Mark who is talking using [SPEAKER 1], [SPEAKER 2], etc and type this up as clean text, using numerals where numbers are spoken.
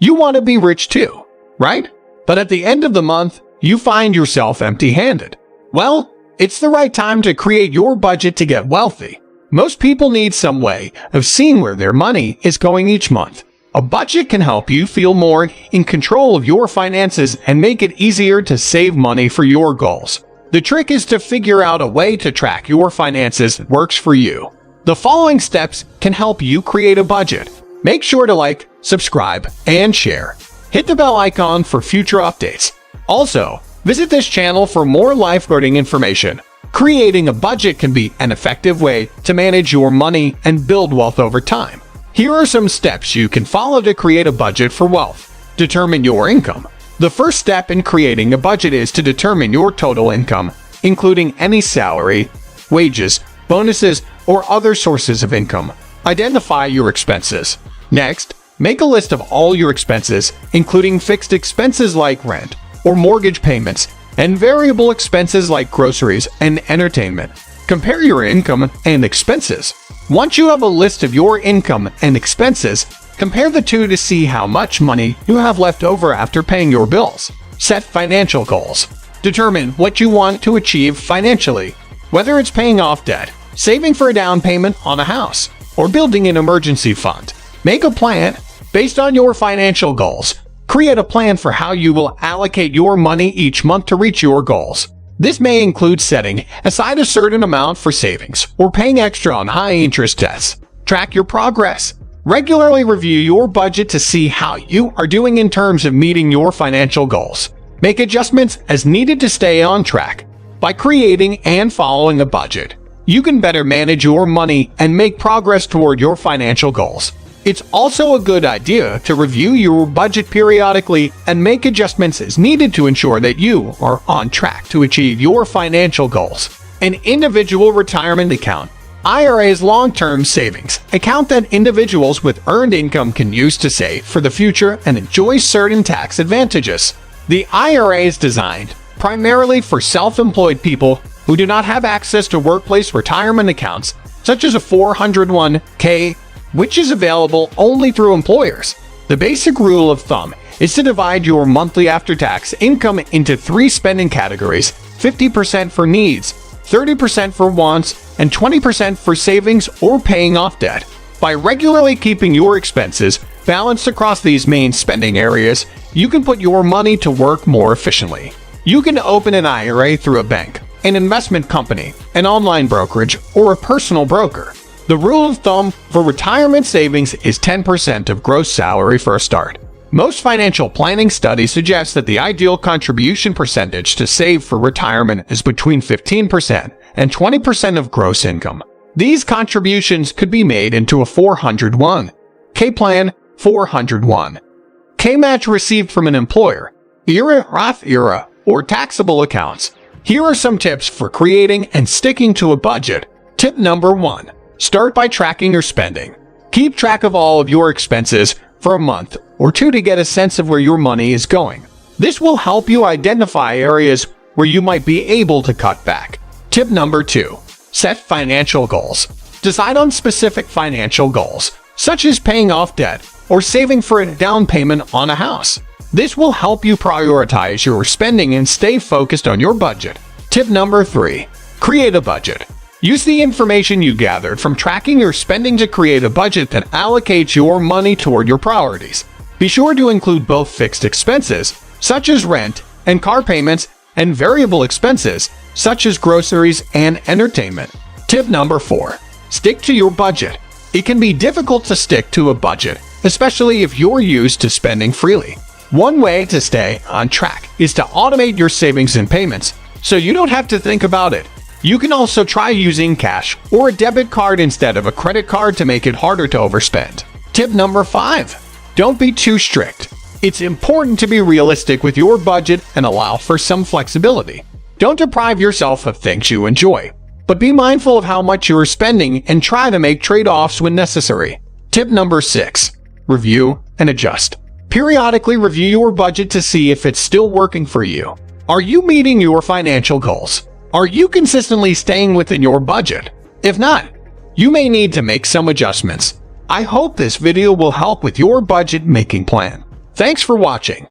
[SPEAKER 1] You want to be rich too, right? But at the end of the month, you find yourself empty-handed. Well, it's the right time to create your budget to get wealthy. Most people need some way of seeing where their money is going each month. A budget can help you feel more in control of your finances and make it easier to save money for your goals. The trick is to figure out a way to track your finances that works for you. The following steps can help you create a budget. Make sure to like, subscribe, and share. Hit the bell icon for future updates. Also, visit this channel for more life-learning information. Creating a budget can be an effective way to manage your money and build wealth over time. Here are some steps you can follow to create a budget for wealth. Determine your income. The first step in creating a budget is to determine your total income, including any salary, wages, bonuses, or other sources of income. Identify your expenses. Next, make a list of all your expenses, including fixed expenses like rent or mortgage payments, and variable expenses like groceries and entertainment. Compare your income and expenses. Once you have a list of your income and expenses, compare the two to see how much money you have left over after paying your bills. Set financial goals. Determine what you want to achieve financially, whether it's paying off debt, saving for a down payment on a house, or building an emergency fund. Make a plan based on your financial goals. Create a plan for how you will allocate your money each month to reach your goals. This may include setting aside a certain amount for savings or paying extra on high-interest debts. Track your progress. Regularly review your budget to see how you are doing in terms of meeting your financial goals. Make adjustments as needed to stay on track. By creating and following a budget, you can better manage your money and make progress toward your financial goals. It's also a good idea to review your budget periodically and make adjustments as needed to ensure that you are on track to achieve your financial goals. An individual retirement account. IRA is long-term savings account that individuals with earned income can use to save for the future and enjoy certain tax advantages. The IRA is designed primarily for self-employed people who do not have access to workplace retirement accounts, such as a 401k, which is available only through employers. The basic rule of thumb is to divide your monthly after-tax income into 3 spending categories: 50% for needs, 30% for wants, and 20% for savings or paying off debt. By regularly keeping your expenses balanced across these main spending areas, you can put your money to work more efficiently. You can open an IRA through a bank, an investment company, an online brokerage, or a personal broker. The rule of thumb for retirement savings is 10% of gross salary for a start. Most financial planning studies suggest that the ideal contribution percentage to save for retirement is between 15% and 20% of gross income. These contributions could be made into a 401k plan, 401k match received from an employer, IRA, Roth IRA, or taxable accounts. Here are some tips for creating and sticking to a budget. Tip number 1. Start by tracking your spending. Keep track of all of your expenses for a month or two to get a sense of where your money is going. This will help you identify areas where you might be able to cut back. Tip number 2. Set financial goals. Decide on specific financial goals, such as paying off debt or saving for a down payment on a house. This will help you prioritize your spending and stay focused on your budget. Tip number 3. Create a budget. Use the information you gathered from tracking your spending to create a budget that allocates your money toward your priorities. Be sure to include both fixed expenses, such as rent and car payments, and variable expenses, such as groceries and entertainment. Tip number 4. Stick to your budget. It can be difficult to stick to a budget, especially if you're used to spending freely. One way to stay on track is to automate your savings and payments, so you don't have to think about it. You can also try using cash or a debit card instead of a credit card to make it harder to overspend. Tip number 5. Don't be too strict. It's important to be realistic with your budget and allow for some flexibility. Don't deprive yourself of things you enjoy, but be mindful of how much you are spending and try to make trade-offs when necessary. Tip number 6. Review and adjust. Periodically review your budget to see if it's still working for you. Are you meeting your financial goals? Are you consistently staying within your budget? If not, you may need to make some adjustments. I hope this video will help with your budget making plan. Thanks for watching.